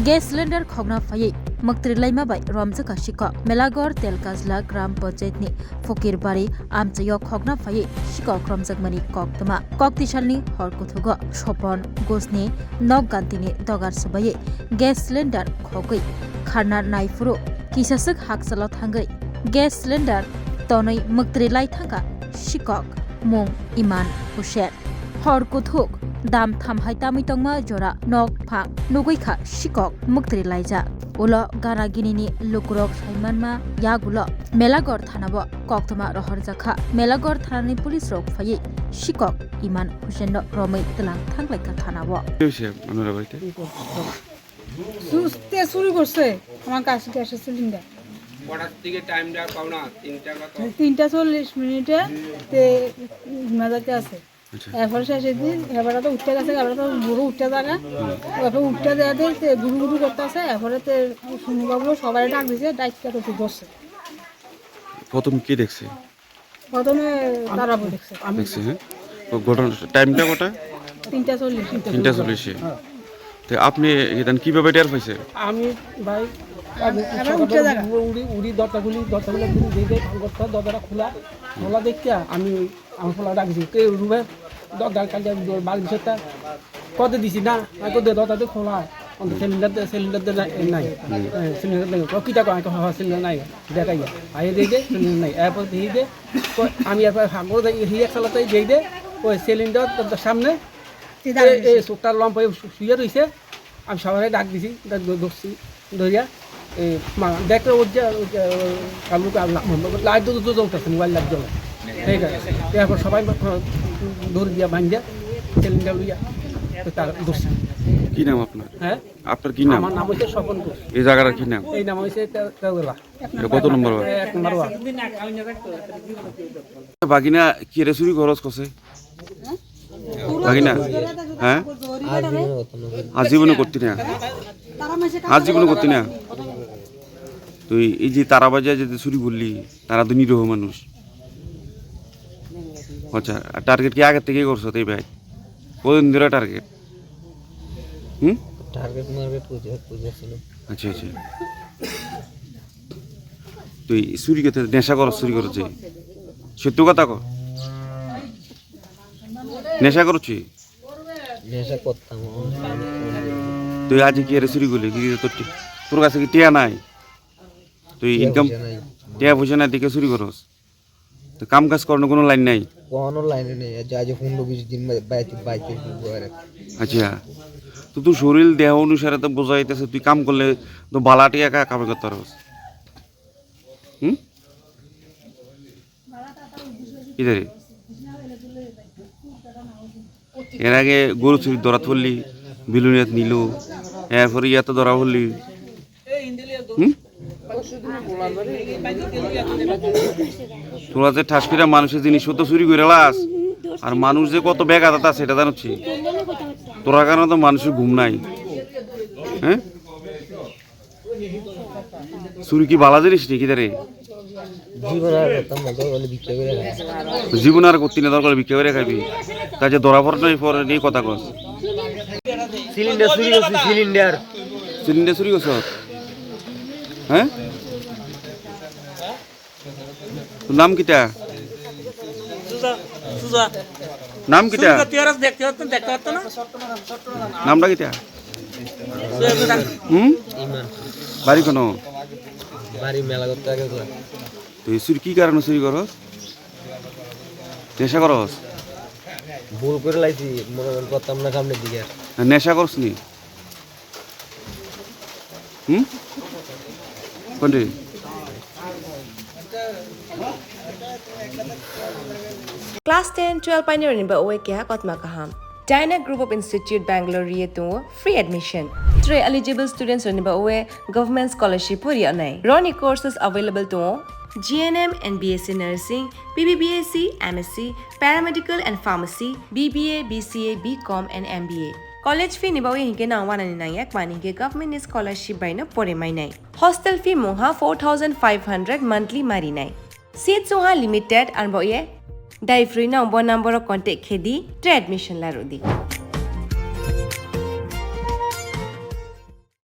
Gas cylinder khogna phai maktri laima bai romjaka shiko Melagor Telkazla Gram Panchayat ni Fokirbari amchayo khogna phai shiko kromjakmani koktama koktisalni horkuthugo Sopon Gosni Nok Gantini Dogar Subai gas cylinder khogoi kharna naifuru kisasak haksalo thangai gas cylinder tonai maktri lai thanga shikok mung Iman Hussein horkuthuk dam thamhai tamitongma jora nok phang nugoikha shikok muktri laija ulo ganaginini lukurok saimanma yagulo Melagor thanabo koktoma rohorjakha Melagor thanani police rok phai shikok Iman Hussein romai telang thanglaika thanabo সুস্থে শুরু করছে আমার কাছে গ্যাসের cylinder কটার দিকে টাইমটা পাও না 3:40 তে মাজাতে আছে এরপর শেষে দিন এবারে তো উঠতে গেছে এবারে তো বুড়ো উঠতে জায়গা এরপর উঠতে দেওয়াতে গুরু গুরু করতে আছে এরপরে তো শুনুবাবু সবাই ডাক দিয়েছে ডাইটটা তো বসছে প্রথম কি দেখছে প্রথমে তারা দেখছে দেখছে হ্যাঁ ঘটনা টাইমটা কটা 3:40 তো আপনি এখানে কিভাবে টের পাইছে আমি ভাই উড়ি দরজাগুলি দিয়ে দরজাটা খোলা দেখতে আমি আমার খোলা ডাকছি রুমে দরজার কাজে বাড়ির বিষয়টা কত দিছি না কত দরজাতে খোলা সিলিন্ডার নাই সিলিন্ডার নাই কিটা সিলিন্ডার নাই দেখাই আইয়ে দিয়ে দে সিলিন্ডার নাই এরপর দিয়ে দে আমি এরপর হাঙ্গর হিয়া খেলাতে দিয়ে দে ওই সিলিন্ডার সামনে এই চোখটার লম্প শুয়ে রয়েছে আমি সবাই ডাক দিছি ধরছি ধরিয়া দেখতে লাইট তো জ্বলতেছে মোবাইল লাইট জ্বলে ঠিক আছে এরপর সবাই দৌড় দিয়া বাঁধিয়া সিলিন্ডার লইয়া তার ধরছি। কি নাম আপনার? হ্যাঁ আপনার কি নাম? আমার নাম হচ্ছে স্বপন ঘোষ। এই জায়গাটার কি নাম? এই নাম হচ্ছে তেজলা। কত নম্বর ওয়ার্ড? 1 নম্বর ওয়ার্ড। বাগিনা কি রে চুরি খরচ করছে বাগিনা হ্যাঁ আজীবনে করতি না আজীবনে করতি না তুই এই যে তারা বাজায় যে চুরি করলি তারা তো নিরীহ মানুষ আচ্ছা টার্গেট কি আগের থেকেই করছো এই ভাই কদিন ধরে টার্গেট টার্গেট মার্কেট ছিল আচ্ছা আচ্ছা তুই চুরি করতে নেশা করছ চুরি করছে সত্য কথা কর নেশা করছি নেশা করতাম তুই আজ কি এর চুরি করলি কি তোর কাছে কি টিয়া নাই তুই ইনকাম টিয়া পয়সা নাই দেখে চুরি করস তো কাম কাজ করানোর কোনো লাইন নাই কোনো লাইন নেই যা যে 15-20 দিন বাইতে আচ্ছা তো তোর শরীর দেহ অনুসারে তো বোঝা যাইতেছে তুই কাম করলে তো বালাটি একা কামে করতে পারস ইদারে এর আগে গরু চুরি ধরা ধরলি বিলুনিয়াত নিল এরপরে ইয়াতে ধরা হলি তোরা যে ঠাসপিরা মানুষের জিনিস তো চুরি করে লাস আর মানুষ যে কত ব্যাঘাত আছে সেটা জানাচ্ছি তোরা কারণে তো মানুষের ঘুম নাই হ্যাঁ চুরি কি বালা জিনিস নাকি রে জীবন আর করতি না দরকার ভিক্ষা করে খাবি কাজে ধরা পরে নিয়ে কথা কস সিলিন্ডার চুরি করছি সিলিন্ডার চুরি করছ হ্যাঁ তোর নাম কিটা নাম কিটা নামটা কিটা বাড়ি কোন বাড়ি মেলা করতে আগে তুই চুরি কি কারণে চুরি করস নেশা করস ভুল করে লাইছি মনে করতাম না সামনের দিকে নেশা করস নি কোনটি Class 10, 12 pioneer in Baoe Kya Kotma Kaham. Dyna Group of Institute Bangalore Rietu free admission. 3 eligible students in Baoe government scholarship for Yanai. Roni courses available to GNM and BSc Nursing, BBBSc, MSc, Paramedical and Pharmacy, BBA, BCA, BCom and MBA. College fee nibawe hinke na 199 maninge government scholarship by na pore mai nai. Hostel fee moha 4500 monthly mari nai. Seats soha limited and boye dai free na number contact khedi admission la rodi.